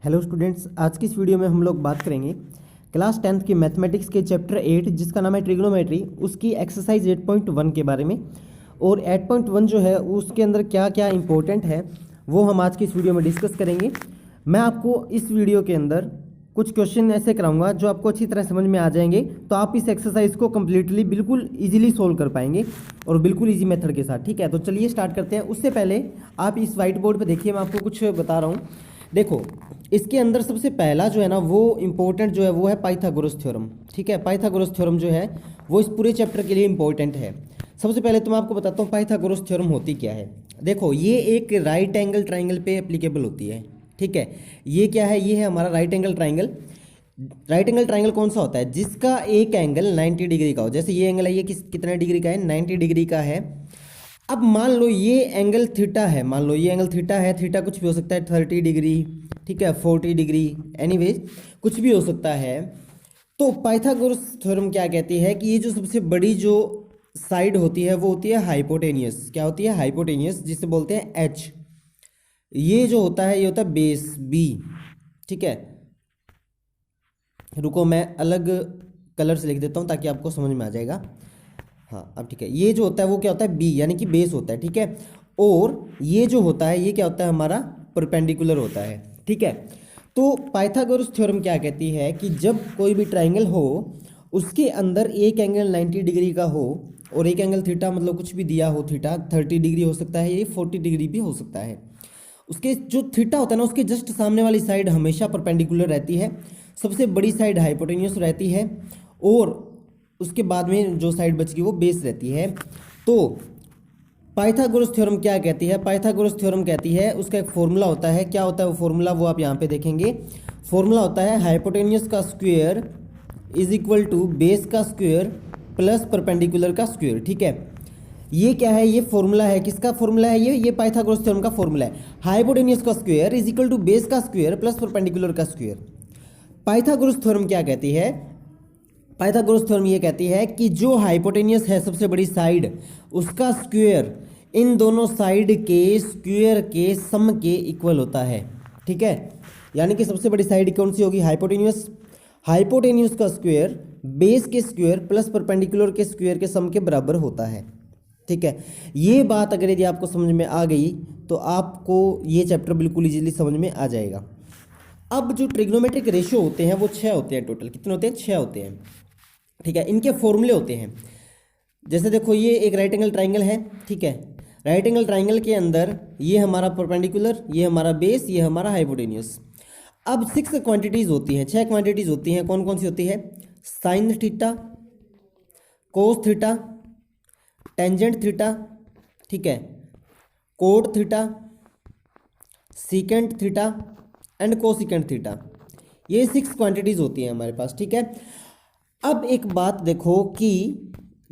Hello students, आज की इस वीडियो में हम लोग बात करेंगे क्लास 10th की मैथमेटिक्स के चैप्टर 8 जिसका नाम है ट्रिग्नोमेट्री, उसकी एक्सरसाइज 8.1 के बारे में। और 8.1 जो है उसके अंदर क्या क्या इंपॉर्टेंट है वो हम आज की इस वीडियो में डिस्कस करेंगे। मैं आपको इस वीडियो के अंदर कुछ क्वेश्चन ऐसे कराऊंगा जो आपको अच्छी तरह समझ में आ जाएंगे, तो आप इस एक्सरसाइज को कम्प्लीटली बिल्कुल ईजिली सोल्व कर पाएंगे और बिल्कुल ईजी मेथड के साथ। ठीक है, तो चलिए स्टार्ट करते हैं। उससे पहले आप इस वाइट बोर्ड पर देखिए, मैं आपको कुछ बता रहा हूँ। देखो, इसके अंदर सबसे पहला जो है ना वो इम्पोर्टेंट जो है वो है पाइथागोरस थ्योरम। ठीक है, पाइथागोरस थ्योरम जो है वो इस पूरे चैप्टर के लिए इम्पोर्टेंट है। सबसे पहले तो मैं आपको बताता हूँ पाइथागोरस थ्योरम होती क्या है। देखो, ये एक राइट एंगल ट्राइंगल पे एप्लीकेबल होती है। ठीक है, ये क्या है, ये है हमारा right angle triangle. Right angle triangle कौन सा होता है? जिसका एक एंगल 90 डिग्री का हो। जैसे ये एंगल है, ये कितने डिग्री का है? 90 डिग्री का है। अब मान लो ये एंगल थीटा है, मान लो ये एंगल थीटा है। थीटा कुछ भी हो सकता है, 30 डिग्री, ठीक है, 40 डिग्री, एनीवेज कुछ भी हो सकता है। तो पाइथागोरस थ्योरम क्या कहती है कि ये जो सबसे बड़ी जो साइड होती है वो होती है हाइपोटेनियस। क्या होती है? हाइपोटेनियस, जिसे बोलते हैं एच। ये जो होता है ये होता है बेस बी। ठीक है, रुको मैं अलग कलर से लिख देता हूँ ताकि आपको समझ में आ जाएगा। हाँ, अब ठीक है। ये जो होता है वो क्या होता है? बी, यानी कि बेस होता है। ठीक है, और ये जो होता है ये क्या होता है? हमारा परपेंडिकुलर होता है। ठीक है, तो पाइथागोरस थ्योरम क्या कहती है कि जब कोई भी ट्राइंगल हो उसके अंदर एक एंगल 90 डिग्री का हो और एक एंगल थीटा, मतलब कुछ भी दिया हो, थीटा 30 डिग्री हो सकता है, ये 40 डिग्री भी हो सकता है। उसके जो थीटा होता है ना उसके जस्ट सामने वाली साइड हमेशा परपेंडिकुलर रहती है, सबसे बड़ी साइड हाइपोटेन्यूस रहती है, और उसके बाद में जो साइड बचगी वो बेस रहती है। तो पाइथागोरस थ्योरम क्या कहती है? पाइथागोरस थ्योरम कहती है, उसका एक फॉर्मूला होता है। क्या होता है वो फॉर्मूला? वो आप यहाँ पे देखेंगे। फॉर्मूला होता है हाइपोटेन्यूस का square is equal to base का स्क्वायर प्लस परपेंडिकुलर का स्क्वायर। ठीक है, ये क्या है? ये फॉर्मूला है। किसका फॉर्मूला है? ये पाइथागोरस थ्योरम का फॉर्मूला है। हाइपोटेन्यूस का square is equal to base का स्क्वायर प्लस परपेंडिकुलर का स्क्वायर। पाइथागोरस थ्योरम क्या कहती है? पाइथागोरस थ्योरम ये कहती है कि जो हाइपोटेनियस है, सबसे बड़ी साइड, उसका स्क्वायर इन दोनों साइड के स्क्वायर के सम के इक्वल होता है। ठीक है, यानी कि सबसे बड़ी साइड कौन सी होगी? हाइपोटेन्यूस। हाइपोटेन्यूस का स्क्वायर बेस के स्क्वायर प्लस परपेंडिकुलर के स्क्वायर के सम के बराबर होता है। ठीक है, ये बात अगर यदि आपको समझ में आ गई तो आपको ये चैप्टर बिल्कुल इजीली समझ में आ जाएगा। अब जो ट्रिग्नोमेट्रिक रेशियो होते हैं वो 6 होते हैं। टोटल कितने होते हैं? 6 होते हैं। ठीक है, इनके फॉर्मूले होते हैं। जैसे देखो, ये एक राइट एंगल ट्राइंगल है। ठीक है, राइट एंगल ट्राइंगल के अंदर ये हमारा परपेंडिकुलर, ये हमारा बेस, ये हमारा हाइपोटेन्यूस। अब 6 क्वांटिटीज होती हैं, 6 क्वांटिटीज होती हैं। कौन कौन सी होती है? Sine theta, cos theta, tangent theta, ठीक है, cot theta, secant theta and cosecant theta. ये 6 क्वांटिटीज होती हैं हमारे पास। ठीक है, अब एक बात देखो कि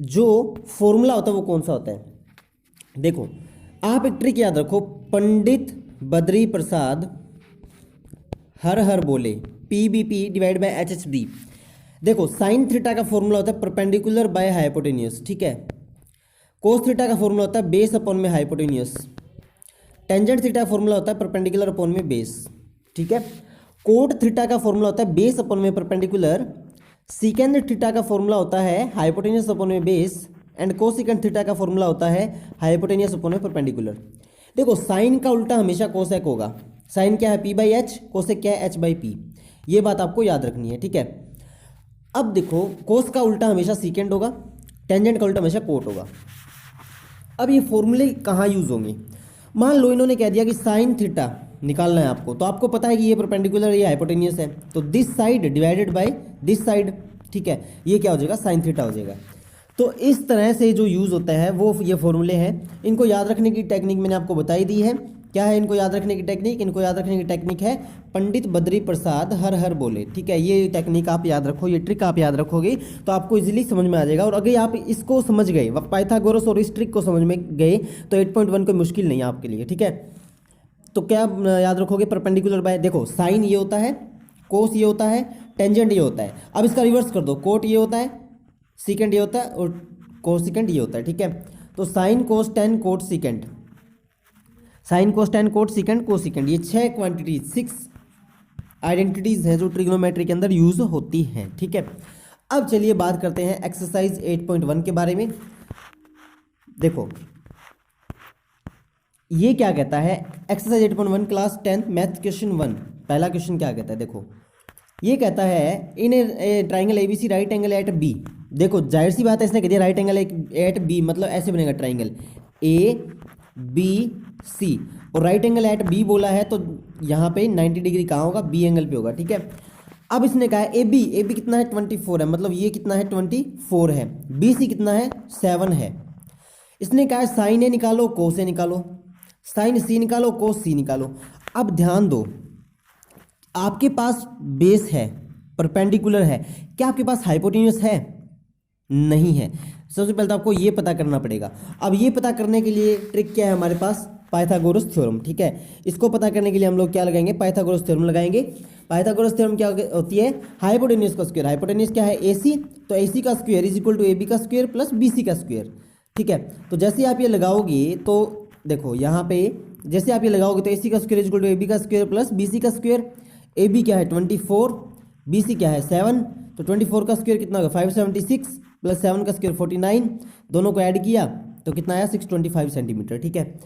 जो फॉर्मूला होता है वो कौन सा होता है। देखो, आप एक ट्रिक याद रखो, पंडित बद्री प्रसाद हर हर बोले, PBP डिवाइड बाय HHD। देखो, साइन थीटा का फॉर्मूला होता है परपेंडिकुलर बाय हाइपोटेन्यूस। ठीक है, कोस थीटा का फॉर्मूला होता है बेस अपॉन में हाइपोटेन्यूस। टेंजेंट थीटा का फॉर्मूला होता है परपेंडिकुलर अपॉन में बेस। ठीक है, कोट थीटा का फॉर्मूला होता है बेस अपॉन में परपेंडिकुलर। सीकेंड थीटा का फॉर्मूला होता है हाइपोटेनियस अपॉन में बेस, एंड कोसिकेंड थीटा का फॉर्मूला होता है हाइपोटेनियस अपॉन में परपेंडिकुलर। देखो, साइन का उल्टा हमेशा कोसेक होगा। साइन क्या है? P/H, कोसेक क्या है? H/P। ये बात आपको याद रखनी है। ठीक है, अब देखो, कोस का उल्टा हमेशा सीकेंड होगा, टेंजेंट का उल्टा हमेशा कोट होगा। अब ये फॉर्मूले कहाँ यूज होंगे? मान लो इन्होंने कह दिया कि साइन थीटा निकालना है आपको, तो आपको पता है कि ये परपेंडिकुलर, ये हाइपोटेनियस है, तो this side divided by this side. ठीक है, ये क्या हो जाएगा? साइन थीटा हो जाएगा। तो इस तरह से जो यूज़ होता है वो ये फॉर्मूले हैं। इनको याद रखने की टेक्निक मैंने आपको बताई दी है। क्या है इनको याद रखने की टेक्निक? इनको याद रखने की टेक्निक है पंडित बद्री प्रसाद हर हर बोले। ठीक है, ये टेक्निक आप याद रखो, ये ट्रिक आप याद रखोगे तो आपको इजीली समझ में आ जाएगा। और अगर आप इसको समझ गए, पाइथागोरस और इस ट्रिक को समझ में गए, तो 8.1 कोई मुश्किल नहीं है आपके लिए। ठीक है, तो क्या याद रखोगे? परपेंडिकुलर बाय, देखो साइन ये होता है, कोस ये होता है, टेंजेंट ये होता है। अब इसका रिवर्स कर दो, कोट ये होता है, सीकेंड ये होता है, और कोसिकेंड ये होता है। ठीक है, तो sine cos ten coat सीकेंड, sine cos ten coat सीकेंड cosecant, ये 6 क्वांटिटी, 6 आइडेंटिटीज हैं जो ट्रिग्नोमेट्री के अंदर यूज होती हैं। ठीक है, अब चलिए बात करते हैं एक्सरसाइज 8.1 के बारे में। देखो ये क्या कहता है, एक्सरसाइज 8.1 क्लास 10 मैथ क्वेश्चन 1, पहला क्वेश्चन क्या कहता है, देखो ये कहता है in a triangle ABC right angle at B. देखो जाहिर सी बात है, इसने कह दिया राइट एंगल एट बी, मतलब ऐसे बनेगा ट्राइंगल ए बी सी, और राइट एंगल एट बी बोला है तो यहाँ पे 90 डिग्री कहाँ होगा, बी एंगल पे होगा। ठीक है, अब इसने कहा है ए बी कितना है 24 है, मतलब ये कितना है 24 है, बी सी कितना है 7 है। इसने कहा है साइन ए निकालो कोस ए निकालो, साइन सी निकालो कोस सी निकालो। अब ध्यान दो, आपके पास बेस है, परपेंडिकुलर है, क्या आपके पास हाइपोटेन्यूस है, नहीं है। सबसे पहले तो आपको ये पता करना पड़ेगा। अब ये पता करने के लिए ट्रिक क्या है हमारे पास, पाइथागोरस थ्योरम। ठीक है, इसको पता करने के लिए हम लोग क्या लगाएंगे, पाइथागोरस थ्योरम लगाएंगे। पाइथागोरस थ्योरम क्या होती है, हाइपोटेन्यूस का स्क्वायर, हाइपोटेन्यूस क्या है AC, तो AC का square is equal to AB का स्क्वायर प्लस BC का स्क्वायर। ठीक है, तो जैसे आप ये लगाओगे तो देखो यहाँ पे जैसे आप ये लगाओगे तो AC का square is equal to AB का स्क्वायर प्लस BC का स्क्वायर। AB क्या है 24, BC क्या है 7, तो 24 का स्क्वायर कितना होगा 576 प्लस 7 का स्क्वायर 49, दोनों को ऐड किया तो कितना आया 625 सेंटीमीटर। ठीक है,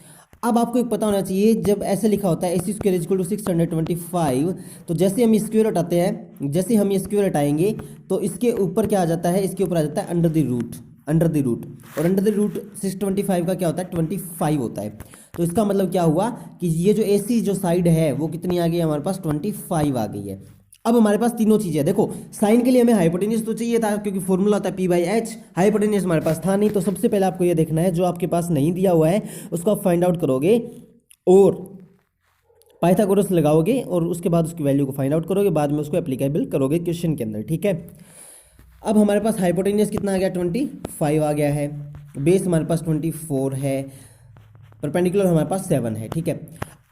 अब आपको एक पता होना चाहिए, जब ऐसे लिखा होता है AC square is equal to 625, तो जैसे हम स्क्वायर हटाते हैं, जैसे हम ये स्क्वायर हटाएंगे तो इसके ऊपर क्या आ जाता है, इसके ऊपर आ जाता है under the root, under the root, और अंडर द रूट 625 का क्या होता है 25 होता है। तो इसका मतलब क्या हुआ कि ये जो AC जो साइड है वो कितनी आ गई हमारे पास 25 आ गई है। अब हमारे पास तीनों चीज़ें, देखो साइन के लिए हमें हाइपोटेन्यूस तो चाहिए था क्योंकि फॉर्मूला होता है P/H, हाइपोटेन्यूस हमारे पास था नहीं, तो सबसे पहले आपको ये देखना है जो आपके पास नहीं दिया हुआ है उसको आप फाइंड आउट करोगे और पाइथागोरस लगाओगे और उसके बाद उसकी वैल्यू को फाइंड आउट करोगे, बाद में उसको एप्लीकेबल करोगे क्वेश्चन के अंदर। ठीक है, अब हमारे पास हाइपोटेन्यूस कितना आ गया 25 आ गया है, बेस हमारे पास 24 है, परपेंडिकुलर हमारे पास 7 है। ठीक है,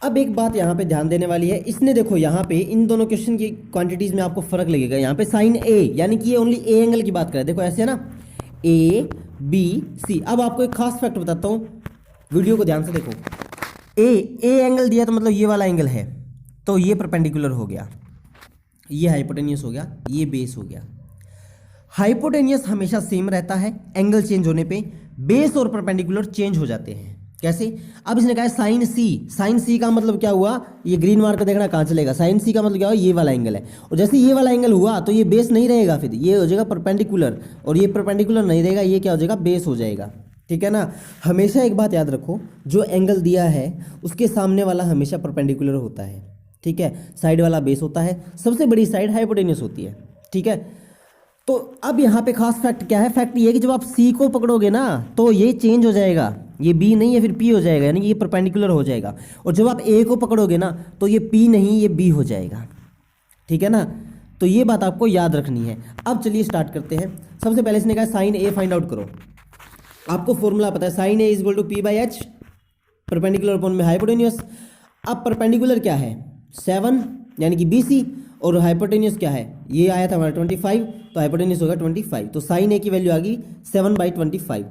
अब एक बात यहाँ पे ध्यान देने वाली है, इसने देखो यहाँ पे इन दोनों क्वेश्चन की क्वांटिटीज में आपको फर्क लगेगा। यहाँ पे साइन ए यानी कि ये ओनली ए एंगल की बात करें, देखो ऐसे है ना ABC। अब आपको एक खास फैक्ट बताता हूँ, वीडियो को ध्यान से देखो, ए एंगल दिया तो मतलब ये वाला एंगल है, तो ये परपेंडिकुलर हो गया, ये हाइपोटेन्यूस हो गया, ये बेस हो गया। हाइपोटेन्यूस हमेशा सेम रहता है, एंगल चेंज होने पे बेस और परपेंडिकुलर चेंज हो जाते हैं। कैसे, अब इसने कहा है साइन सी का मतलब क्या हुआ, ये ग्रीन मार्क देखना कहाँ चलेगा, साइन सी का मतलब क्या हुआ, ये वाला एंगल है, और जैसे ये वाला एंगल हुआ तो ये बेस नहीं रहेगा, फिर ये हो जाएगा परपेंडिकुलर, और ये परपेंडिकुलर नहीं रहेगा, ये क्या हो जाएगा बेस हो जाएगा। ठीक है ना, हमेशा एक बात याद रखो, जो एंगल दिया है उसके सामने वाला हमेशा परपेंडिकुलर होता है। ठीक है, साइड वाला बेस होता है, सबसे बड़ी साइड हाइपोटेन्यूस होती है। ठीक है, तो अब यहाँ पे खास फैक्ट क्या है, फैक्ट ये है कि जब आप C को पकड़ोगे ना तो ये चेंज हो जाएगा, ये B नहीं है फिर P हो जाएगा, यानी कि ये परपेंडिकुलर हो जाएगा, और जब आप A को पकड़ोगे ना तो ये P नहीं ये B हो जाएगा। ठीक है ना, तो ये बात आपको याद रखनी है। अब चलिए स्टार्ट करते हैं। सबसे पहले इसने कहा साइन A फाइंड आउट करो, आपको फॉर्मूला पता है sine A is equal to P/H, perpendicular upon में हाइपोटेन्यूस। अब परपेंडिकुलर क्या है 7 यानी कि BC, और हाइपोटेन्यूस क्या है, ये आया था हमारा 25, तो हाइपोटेन्यूस होगा 25, तो साइन A की वैल्यू आ गई 7/25।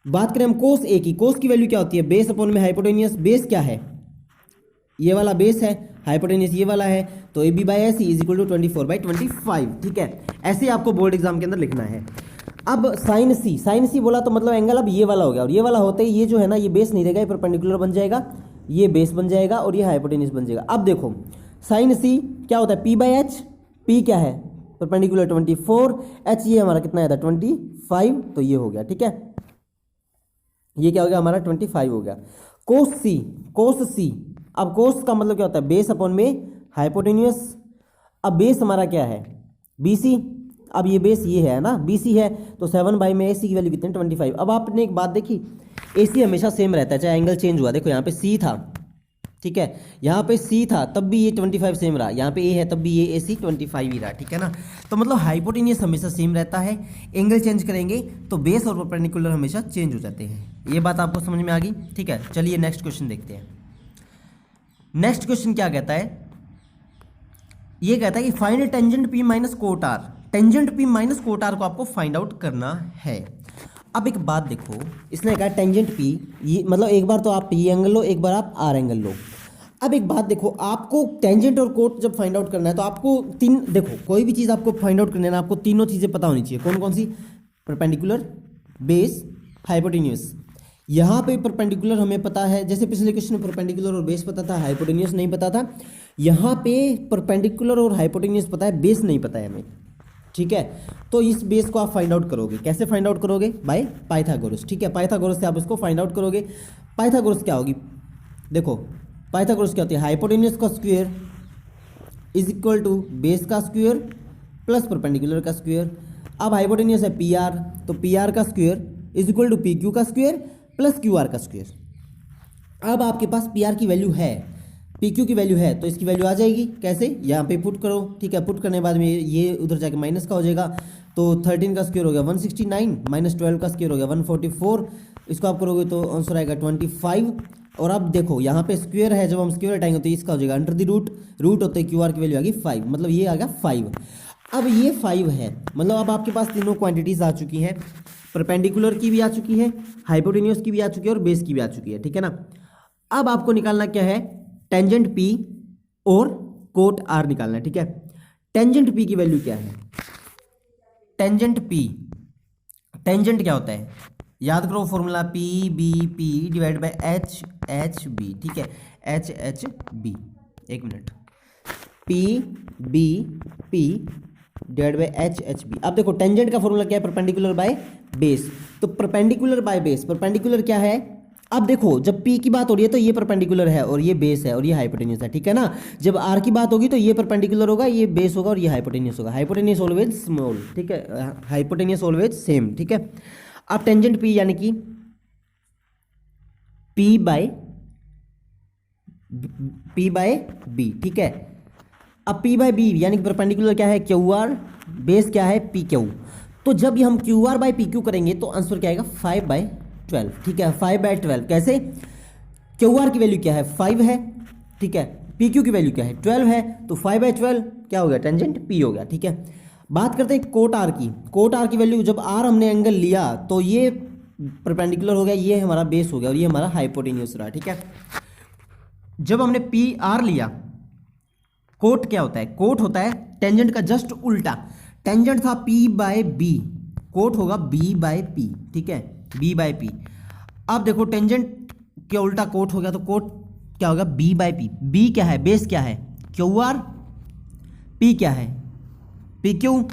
बात करें हम कोस A की, कोस की वैल्यू क्या होती है, बेस अपॉन में हाइपोटेन्यूस, बेस क्या है ये वाला बेस है, हाइपोटेन्यूस ये वाला है, तो AB/AC इज इक्वल टू 24/25। ठीक है, ऐसे आपको बोर्ड एग्जाम के अंदर लिखना है। अब साइन सी बोला तो मतलब एंगल अब ये वाला हो गया, और ये वाला होते ही ये जो है ना ये बेस नहीं रहेगा, ये परपेंडिकुलर बन जाएगा, ये बेस बन जाएगा और ये हाइपोटेन्यूस बन जाएगा। अब देखो साइन C क्या होता है P/H, P क्या है परपेंडिकुलर 24, H ये हमारा कितना आया था 25, तो ये हो गया। ठीक है, ये क्या हो गया हमारा 25 हो गया। कोस C, अब कोस का मतलब क्या होता है बेस अपॉन में हाइपोटेन्यूस। अब बेस हमारा क्या है BC, अब ये बेस ये है ना BC है, तो 7 बाई में AC की वैल्यू कितनी 25। अब आपने एक बात देखी, AC हमेशा सेम रहता है चाहे एंगल चेंज हुआ, देखो यहाँ पे C था, ठीक है, यहाँ पे C था तब भी ये 25 सेम रहा, यहाँ पे A है तब भी ये AC 25 ही रहा। ठीक है ना, तो मतलब हाइपोटेन्यूस हमेशा सेम रहता है, एंगल चेंज करेंगे तो बेस और परपेंडिकुलर हमेशा चेंज हो जाते हैं। ये बात आपको समझ में आ गई। ठीक है, चलिए नेक्स्ट क्वेश्चन देखते हैं। नेक्स्ट क्वेश्चन क्या कहता है, ये कहता है कि find tangent P minus cot R, tangent P minus cot R को आपको फाइंड आउट करना है। अब एक बात देखो, इसने कहा टेंजेंट P, ये मतलब एक बार तो आप P एंगल लो, एक बार आप R एंगल लो। अब एक बात देखो, आपको टेंजेंट और कोट जब फाइंड आउट करना है तो आपको तीन, देखो कोई भी चीज़ आपको फाइंड आउट करनी है ना, आपको तीनों चीज़ें पता होनी चाहिए। कौन कौन सी? Perpendicular, base, hypotenuse. यहाँ पे परपेंडिकुलर हमें पता है, जैसे पिछले क्वेश्चन में परपेंडिकुलर और बेस पता था, हाइपोटेन्यूस नहीं पता था। यहाँ पे परपेंडिकुलर और हाइपोटेन्यूस पता है, बेस नहीं पता है हमें, ठीक है। तो इस बेस को आप फाइंड आउट करोगे, कैसे फाइंड आउट करोगे? बाय पाइथागोरस, ठीक है। पाइथागोरस से आप इसको फाइंड आउट करोगे। पाइथागोरस क्या होगी? देखो पाइथागोरस क्या होती है? हाइपोटेन्यूस का square is equal to base का स्क्वायर प्लस परपेंडिकुलर का स्क्वायर। अब हाइपोटेन्यूस है पी आर, तो पी आर का square is equal to P Q का स्क्वायर प्लस क्यू आर का स्क्वायर। अब आपके पास पी आर की वैल्यू है, पी क्यू की वैल्यू है, तो इसकी वैल्यू आ जाएगी कैसे? यहाँ पे पुट करो, ठीक है। पुट करने के बाद में ये उधर जाके माइनस का हो जाएगा, तो 13 का स्क्वायर हो गया 169 माइनस 12 का स्क्वायर हो गया 144। इसको आप करोगे तो आंसर आएगा 25। और अब देखो यहाँ पे स्क्वायर है, जब हम स्क्वायर हटाएंगे तो इसका हो जाएगा अंडर द रूट, रूट होते क्यू आर की वैल्यू आ गई 5, मतलब ये आ गया 5। अब ये 5 है, मतलब अब आपके पास तीनों क्वांटिटीज आ चुकी हैं, परपेंडिकुलर की भी आ चुकी है, हाइपोटेन्यूस की भी आ चुकी है और बेस की भी आ चुकी है, ठीक है ना। अब आपको निकालना क्या है? टेंजेंट पी और कोट आर निकालना है, ठीक है। टेंजेंट पी की वैल्यू क्या है? टेंजेंट पी, टेंजेंट क्या होता है? याद करो formula, P B P divide by H H B, ठीक है। एच एच बी, एक minute, P B P divide by H H B. अब देखो टेंजेंट का फॉर्मूला क्या है? Perpendicular by base. तो परपेंडिकुलर बाय बेस, परपेंडिकुलर क्या है? अब देखो जब P की बात हो रही है तो ये परपेंडिकुलर है और ये बेस है और ये हाइपोटेन्यूस है, ठीक है ना। जब R की बात होगी तो ये परपेंडिकुलर होगा, ये बेस होगा और ये हाइपोटेन्यूस होगा। हाइपोटेन्यूस ऑलवेज स्मॉल, ठीक है, हाइपोटेन्यूस ऑलवेज सेम, ठीक है। अब टेंजेंट P यानी कि P बाय B, ठीक है। अब P बाय B यानी कि परपेंडिकुलर क्या है? QR, बेस क्या है? PQ। तो जब हम QR बाय PQ करेंगे तो आंसर क्या आएगा? 5/12, ठीक है। 5/12 कैसे? QR की वैल्यू क्या है? 5 है, ठीक है। PQ की वैल्यू क्या है? 12 है, तो 5/12 क्या हो गया? टेंजेंट P हो गया, ठीक है। बात करते हैं कोट R की। कोट R की वैल्यू, जब R हमने एंगल लिया तो ये परपेंडिकुलर हो गया, ये हमारा बेस हो गया और ये हमारा हाइपोटेन्यूस रहा, ठीक है। जब हमने PR लिया, कोट क्या होता है? कोट होता है टेंजेंट का जस्ट उल्टा। टेंजेंट था P बाय B, कोट होगा B बाय P, ठीक है, B बाय P। अब देखो टेंजेंट के उल्टा कोट हो गया, तो कोट क्या होगा? B bye P। B क्या है? बेस क्या है? QR। P क्या है? PQ,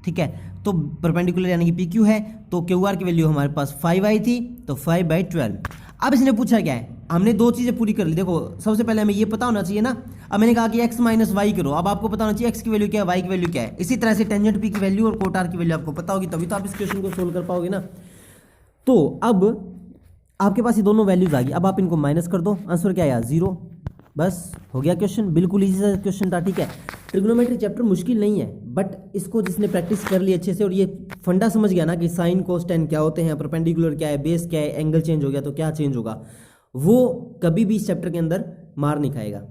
ठीक है। तो परपेंडिकुलर यानी कि PQ है, तो QR की वैल्यू हमारे पास 5 आई थी, तो 5/12। अब इसने पूछा क्या है? हमने दो चीज़ें पूरी कर ली। देखो सबसे पहले हमें ये पता होना चाहिए ना, अब मैंने कहा कि x माइनस वाई करो, अब आपको पता होना चाहिए x की वैल्यू क्या है, y की वैल्यू क्या है। इसी तरह से टेंजेंट P की वैल्यू और कोट R की वैल्यू आपको पता होगी, तभी तो आप इस क्वेश्चन को सोल्व कर पाओगे ना। तो अब आपके पास ये दोनों वैल्यूज आ गई, अब आप इनको माइनस कर दो, आंसर क्या आया? 0। बस हो गया क्वेश्चन, बिल्कुल इजी सा क्वेश्चन था, ठीक है। ट्रिग्नोमेट्री चैप्टर मुश्किल नहीं है, बट इसको जिसने प्रैक्टिस कर ली अच्छे से और ये फंडा समझ गया ना कि साइन कोस टेन क्या होते हैं, परपेंडिकुलर क्या है, बेस क्या है, एंगल चेंज हो गया तो क्या चेंज होगा, वो कभी भी इस चैप्टर के अंदर मार नहीं खाएगा,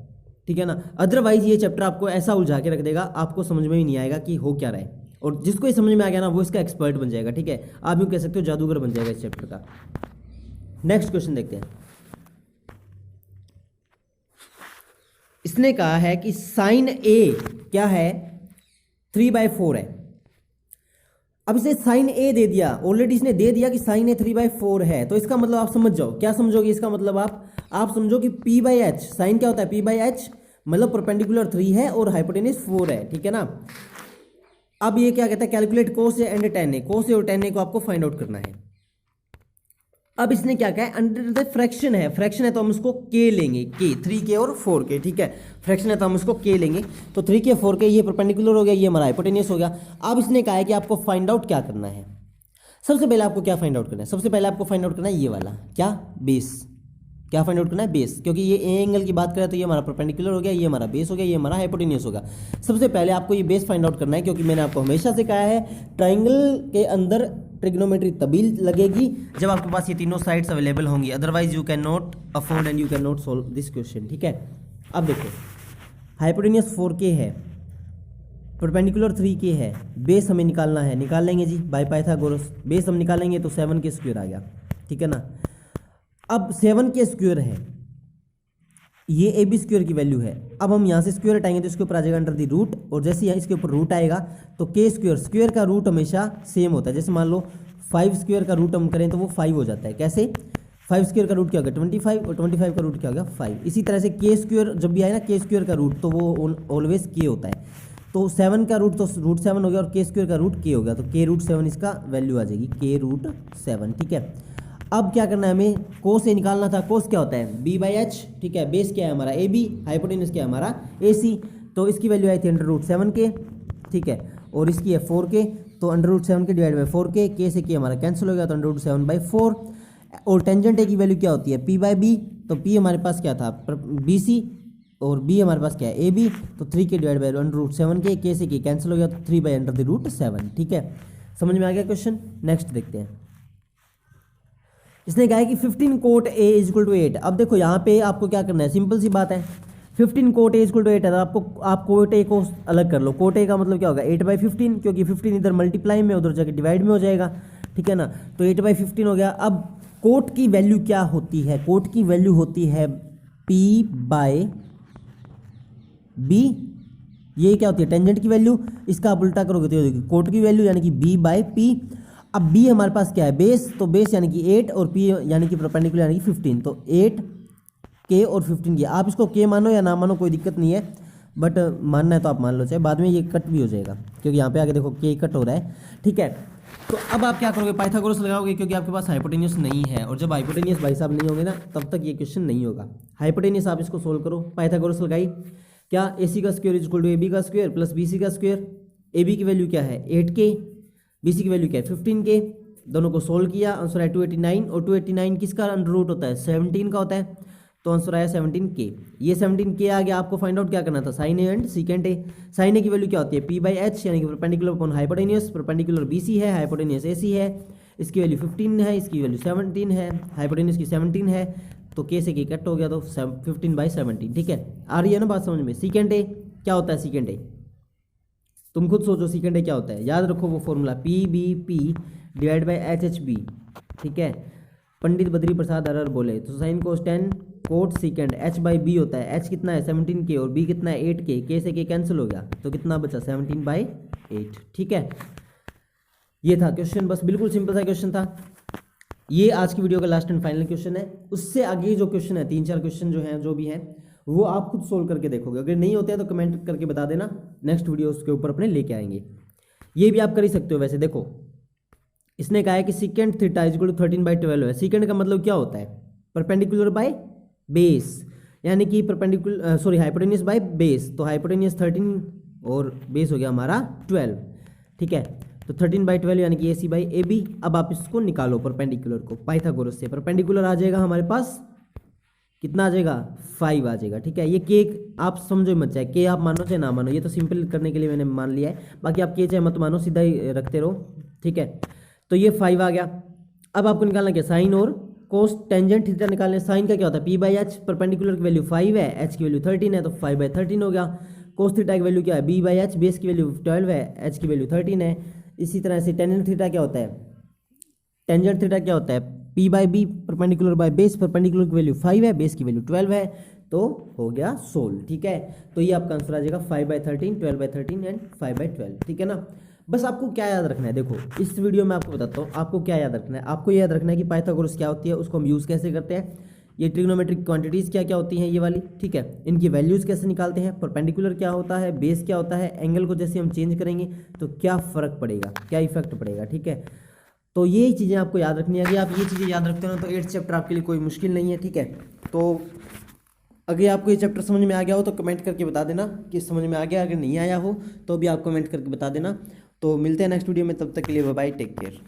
ठीक है ना। अदरवाइज ये चैप्टर आपको ऐसा उलझा के रख देगा, आपको समझ में ही नहीं आएगा कि हो क्या रहा है। और जिसको ये समझ में आ गया ना, वो इसका एक्सपर्ट बन जाएगा, ठीक है। आप यूँ कह सकते हो जादूगर बन जाएगा इस चैप्टर का। नेक्स्ट क्वेश्चन देखते हैं। इसने कहा है कि साइन ए क्या है? 3/4 है। अब इसे साइन ए दे दिया, ऑलरेडी इसने दे दिया कि साइन ए 3/4 है, तो इसका मतलब आप समझ जाओ, क्या समझोगे इसका मतलब? आप समझो कि P/H, साइन क्या होता है? P/H मतलब परपेंडिकुलर 3 है और हाइपोटेन्यूस 4 है, ठीक है ना। अब ये क्या कहता है? Calculate cos A and tan A, cos A और टेन ए को आपको फाइंड आउट करना है। अब इसने क्या कहा है? अंडर द फ्रैक्शन है, फ्रैक्शन है तो हम उसको के लेंगे, के 3K और 4K, ठीक है। फ्रैक्शन है तो हम उसको के लेंगे, तो 3K 4K, ये परपेंडिकुलर हो गया, ये हमारा हाइपोटेन्यूस हो गया। अब इसने कहा है कि आपको फाइंड आउट क्या करना है। सबसे पहले आपको क्या फाइंड आउट करना है? सबसे पहले आपको फाइंड आउट करना है ये वाला, क्या? बेस। क्या फाइंड आउट करना है? बेस, क्योंकि ये ए एंगल की बात करें तो ये हमारा परपेंडिकुलर हो गया, ये हमारा बेस हो गया, ये हमारा हाइपोटेन्यूस होगा। सबसे पहले आपको ये बेस फाइंड आउट करना है, क्योंकि मैंने आपको हमेशा से कहा है ट्राइंगल के अंदर ट्रिग्नोमेट्री तभी लगेगी जब आपके पास ये तीनों साइड्स अवेलेबल होंगी, otherwise you can not afford and you can not solve this question, ठीक है। अब देखो हाइपोटेन्यूस 4K है, परपेंडिकुलर 3K है, बेस हमें निकालना है, निकाल लेंगे जी बाय पाइथागोरस। बेस हम निकालेंगे तो 7K² आ गया, ठीक है ना। अब 7K² है, ये ए बी स्क्वायर की वैल्यू है। अब हम यहाँ से स्क्वायर हटाएंगे तो इसके ऊपर आ जाएगा अंडर द रूट, और जैसे यहाँ इसके ऊपर रूट आएगा तो के स्क्वायर, स्क्वायर का रूट हमेशा सेम होता है। जैसे मान लो 5 स्क्वायर का रूट हम करें तो वो 5 हो जाता है। कैसे? 5 स्क्वायर का रूट क्या हो गया 25, और 25 का रूट क्या हो गया 5। इसी तरह से के स्क्वायर जब भी आए ना के स्क्वायर का रूट, तो वो ऑलवेज के होता है। तो 7 का रूट तो रूट 7 हो गया, और के स्क्वायर का रूट के हो गया, तो के रूट 7 इसका वैल्यू आ जाएगी, के रूट 7। ठीक है, अब क्या करना है हमें, कोस से निकालना था। कोस क्या होता है b बाई एच। ठीक है, बेस क्या है हमारा ए बी, हाइपोटेन्यूज क्या है हमारा ए सी। तो इसकी वैल्यू आई थी अंडर रूट 7 के। ठीक है, और इसकी है 4 के, तो अंडर रूट 7 के डिवाइड बाई 4 के से के हमारा कैंसिल हो गया, तो अंडर रूट 7 बाई 4। और टेंजेंट ए की वैल्यू क्या होती है p बाई बी। तो p हमारे पास क्या था बी सी, और b हमारे पास क्या है ए बी। तो 3 के डिवाइड बाई अंडर रूट 7 के से के कैंसिल हो गया, तो 3 बाई अंडर द रूट 7। ठीक है, समझ में आ गया क्वेश्चन। नेक्स्ट देखते हैं। इसने कहा है कि 15 cot A is equal to 8। अब देखो यहाँ पे आपको क्या करना है, सिंपल सी बात है, 15 cot A is equal to 8 है, तो आपको आप कोट ए को अलग कर लो। कोट ए का मतलब क्या होगा 8/15, क्योंकि 15 इधर मल्टीप्लाई में उधर जाके डिवाइड में हो जाएगा। ठीक है ना, तो 8/15 हो गया। अब कोट की वैल्यू क्या होती है, कोट की वैल्यू होती है p बाय बी। ये क्या होती है टेंजेंट की वैल्यू, इसका आप उल्टा करोगे तो होगी कोट की वैल्यू यानी कि b बाय पी। अब b हमारे पास क्या है बेस, तो बेस यानी कि 8 और p यानी कि परपेंडिकुलर यानी कि 15, तो 8 k और 15 की। आप इसको k मानो या ना मानो कोई दिक्कत नहीं है, बट मानना है तो आप मान लो, चाहे बाद में ये कट भी हो जाएगा, क्योंकि यहाँ पे आगे देखो k कट हो रहा है। ठीक है, तो अब आप क्या करोगे पाइथागोरस लगाओगे, क्योंकि आपके पास हाइपोटेन्यूस नहीं है, और जब हाइपोटेन्यूस भाई साहब नहीं होंगे ना तब तक ये क्वेश्चन नहीं होगा। हाइपोटेन्यूस आप इसको सोल्व करो, पाइथागोरस लगाई, क्या ए सी का square is equal to A B का स्क्वायर प्लस बी सी का स्क्वायर। ए बी की वैल्यू क्या है 8k, बी सी की वैल्यू क्या है 15k। दोनों को सोल्व किया, आंसर है 289, और 289 किसका अंडर रूट होता है 17 का होता है, तो आंसर आया 17k। ये 17k आ गया, आपको फाइंड आउट क्या करना था sine A and secant A. Sine A की वैल्यू क्या होती है p बाई एच, यानी कि perpendicular upon hypotenuse. Perpendicular B C है, हाइपोटेन्यूस ए सी है, इसकी वैल्यू 15 है, इसकी वैल्यू 17 है, हाइपोटेन्यूस की 17 है, तो के से के कट हो गया, तो 15/17। ठीक है, आ रही है ना बात समझ में। सीकेंट ए क्या होता है, सीकेंट ए तुम खुद सोचो, सीकेंट ए क्या होता है, याद रखो वो formula p/b divide by h/b। ठीक है, पंडित बद्री प्रसाद अरर बोले तो sine cos 10 coat secant h/b होता है। h कितना है 17k और b कितना है 8k, k से k कैंसिल हो गया, तो कितना बचा 17/8। ठीक है, ये था क्वेश्चन, बस बिल्कुल सिंपल सा क्वेश्चन था। ये आज की वीडियो का लास्ट एंड फाइनल क्वेश्चन है। उससे आगे जो क्वेश्चन है 3-4 क्वेश्चन जो हैं जो भी हैं वो आप खुद सोल्व करके देखोगे। अगर नहीं होते हैं तो कमेंट करके बता देना, नेक्स्ट वीडियो उसके ऊपर अपने लेके आएंगे। ये भी आप कर ही सकते हो। वैसे देखो, इसने कहा है कि secant theta is equal to 13/12 है। सीकेंट का मतलब क्या होता है परपेंडिकुलर बाय बेस, यानी कि perpendicular sorry hypotenuse bye base. तो हाइपोटेन्यूस 13 और बेस हो गया हमारा 12। ठीक है, तो 13/12 यानी कि AC बाई AB। अब आप इसको निकालो परपेंडिकुलर को पाइथागोरस से। परपेंडिकुलर आ जाएगा हमारे पास कितना आ जाएगा 5 आ जाएगा। ठीक है, ये के आप समझो मत, चाहे के आप मानो चाहे ना मानो, ये तो सिंपल करने के लिए मैंने मान लिया है। बाकी आप के चाहे मत मानो, सीधा ही रखते रहो। ठीक है, तो ये 5 आ गया। अब आपको निकालना क्या साइन और कोस टेंजेंट थीटा निकालने। साइन का क्या होता है p बाई एच, परपेंडिकुलर की वैल्यू 5 है, h की वैल्यू 13 है, तो 5/13 हो गया। कोस थीटा की वैल्यू क्या है b बाई एच, बेस की वैल्यू 12 है, h की वैल्यू 13 है। इसी तरह से टेंजेंट थीटा क्या होता है, टेंजेंट थीटा क्या होता है p by B, perpendicular by base, perpendicular की वैल्यू 5 है, बेस की वैल्यू 12 है, तो हो गया सोल्व। ठीक है, तो ये आपका आंसर आ जाएगा 5/13, 12/13 एंड 5/12। ठीक है ना, बस आपको क्या याद रखना है, देखो इस वीडियो में आपको बताता हूँ आपको क्या याद रखना है। आपको याद रखना है कि पाइथागोरस क्या होती है, उसको हम यूज़ कैसे करते हैं, ये ट्रिग्नोमेट्रिक क्वांटिटीज़ क्या क्या होती हैं ये वाली। ठीक है, इनकी वैल्यूज़ कैसे निकालते हैं, परपेंडिकुलर क्या होता है, बेस क्या होता है, एंगल को जैसे हम चेंज करेंगे तो क्या फ़र्क पड़ेगा, क्या इफेक्ट पड़ेगा। ठीक है, तो ये चीज़ें आपको याद रखनी है। अगर आप ये चीज़ें याद रखते हो ना तो 8th चैप्टर आपके लिए कोई मुश्किल नहीं है। ठीक है, तो अगर आपको ये चैप्टर समझ में आ गया हो तो कमेंट करके बता देना कि समझ में आ गया। अगर नहीं आया हो तो भी आप कमेंट करके बता देना। तो मिलते हैं नेक्स्ट वीडियो में, तब तक के लिए बाय बाय, टेक केयर।